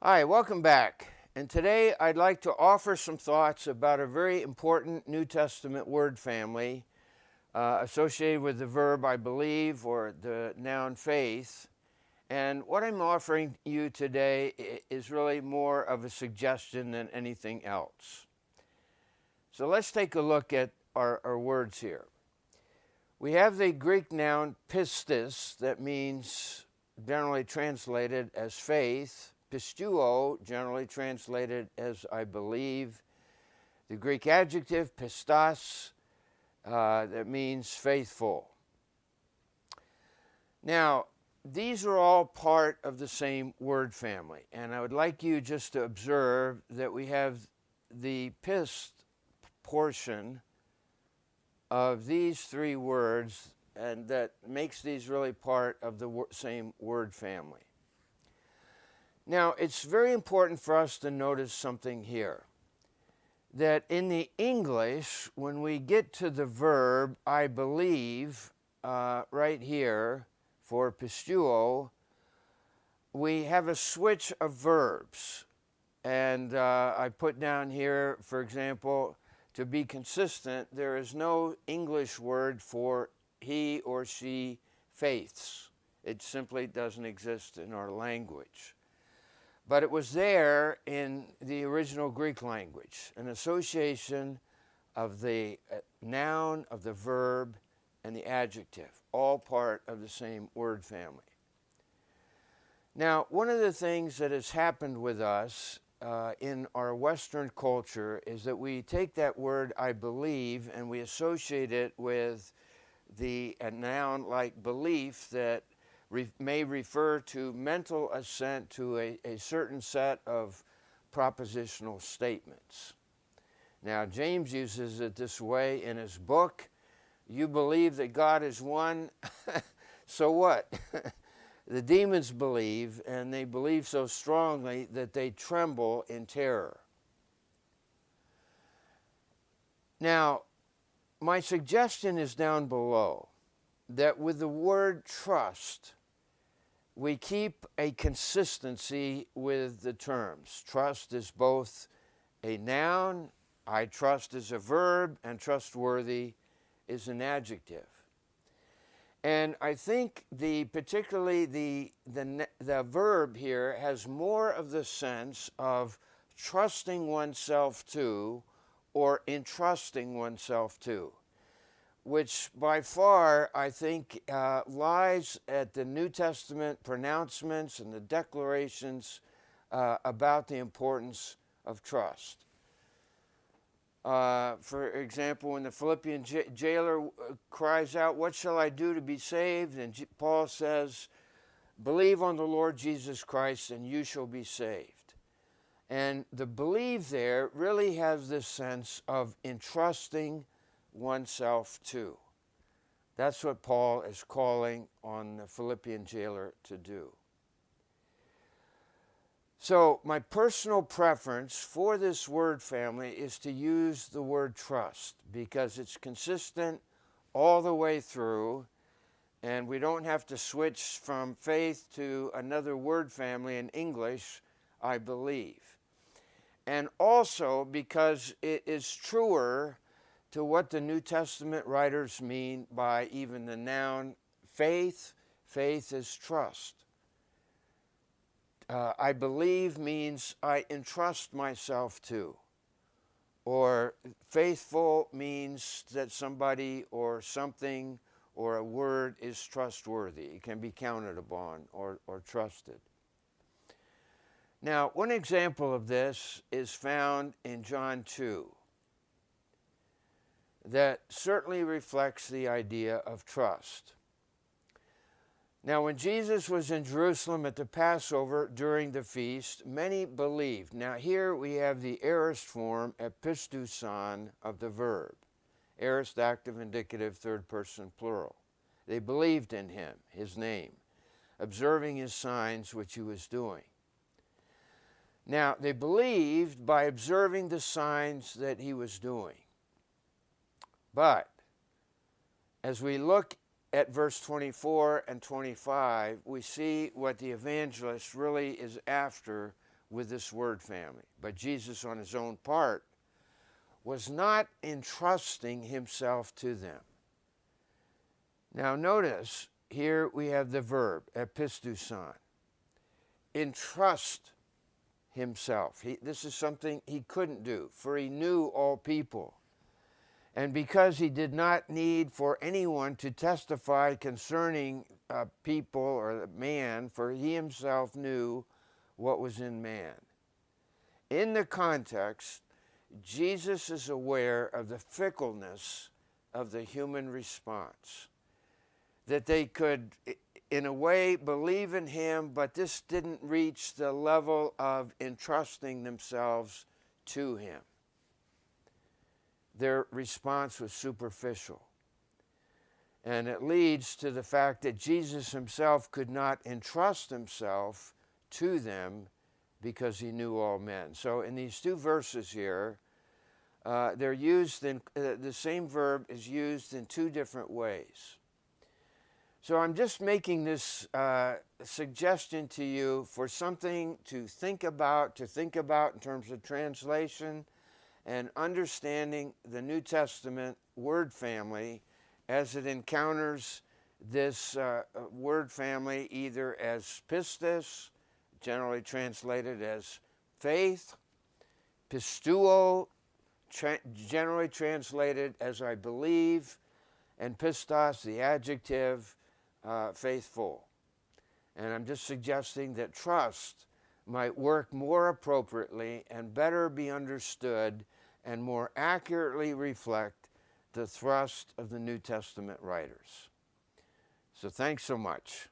Hi, welcome back. And today I'd like to offer some thoughts about a very important New Testament word family associated with the verb I believe or the noun faith. And what I'm offering you today is really more of a suggestion than anything else. So let's take a look at our words here. We have the Greek noun pistis, that means generally translated as faith. Pisteuo, generally translated as I believe. The Greek adjective pistos, that means faithful. Now, these are all part of the same word family, and I would like you just to observe that we have the pist portion of these three words, and that makes these really part of the same word family. Now, it's very important for us to notice something here, that in the English, when we get to the verb I believe, right here for pisteuo, we have a switch of verbs. And I put down here, for example, to be consistent, there is no English word for he or she faiths. It simply doesn't exist in our language. But it was there in the original Greek language, an association of the noun, of the verb, and the adjective, all part of the same word family. Now, one of the things that has happened with us in our Western culture is that we take that word I believe and we associate it with a noun like belief that may refer to mental assent to a certain set of propositional statements. Now, James uses it this way in his book. You believe that God is one, so what? The demons believe, and they believe so strongly that they tremble in terror. Now, my suggestion is down below, that with the word trust, we keep a consistency with the terms. Trust is both a noun, I trust is a verb, and trustworthy is an adjective. And I think particularly the verb here has more of the sense of trusting oneself to or entrusting oneself to, which by far, I think, lies at the New Testament pronouncements and the declarations about the importance of trust. For example, when the Philippian jailer cries out, "What shall I do to be saved?" And Paul says, "Believe on the Lord Jesus Christ and you shall be saved." And the believe there really has this sense of entrusting oneself to. That's what Paul is calling on the Philippian jailer to do. So my personal preference for this word family is to use the word trust because it's consistent all the way through, and we don't have to switch from faith to another word family in English, I believe. And also because it is truer to what the New Testament writers mean by even the noun faith. Faith is trust. I believe means I entrust myself to. Or faithful means that somebody or something or a word is trustworthy. It can be counted upon or trusted. Now, one example of this is found in John 2. That certainly reflects the idea of trust. Now, when Jesus was in Jerusalem at the Passover during the feast, many believed. Now, here we have the aorist form, epistouson, of the verb. Aorist, active, indicative, third person, plural. They believed in him, his name, observing his signs which he was doing. Now, they believed by observing the signs that he was doing. But as we look at verse 24 and 25, we see what the evangelist really is after with this word family. But Jesus, on his own part, was not entrusting himself to them. Now notice, here we have the verb, epistouson, entrust himself. This is something he couldn't do, for he knew all people. And because he did not need for anyone to testify concerning people or man, for he himself knew what was in man. In the context, Jesus is aware of the fickleness of the human response. That they could, in a way, believe in him, but this didn't reach the level of entrusting themselves to him. Their response was superficial. And it leads to the fact that Jesus himself could not entrust himself to them because he knew all men. So in these two verses here, they're used in, the same verb is used in two different ways. So I'm just making this suggestion to you for something to think about in terms of translation and understanding the New Testament word family as it encounters this word family either as pistis, generally translated as faith, pisteuo, generally translated as I believe, and pistos, the adjective, faithful. And I'm just suggesting that trust might work more appropriately and better be understood and more accurately reflect the thrust of the New Testament writers. So thanks so much.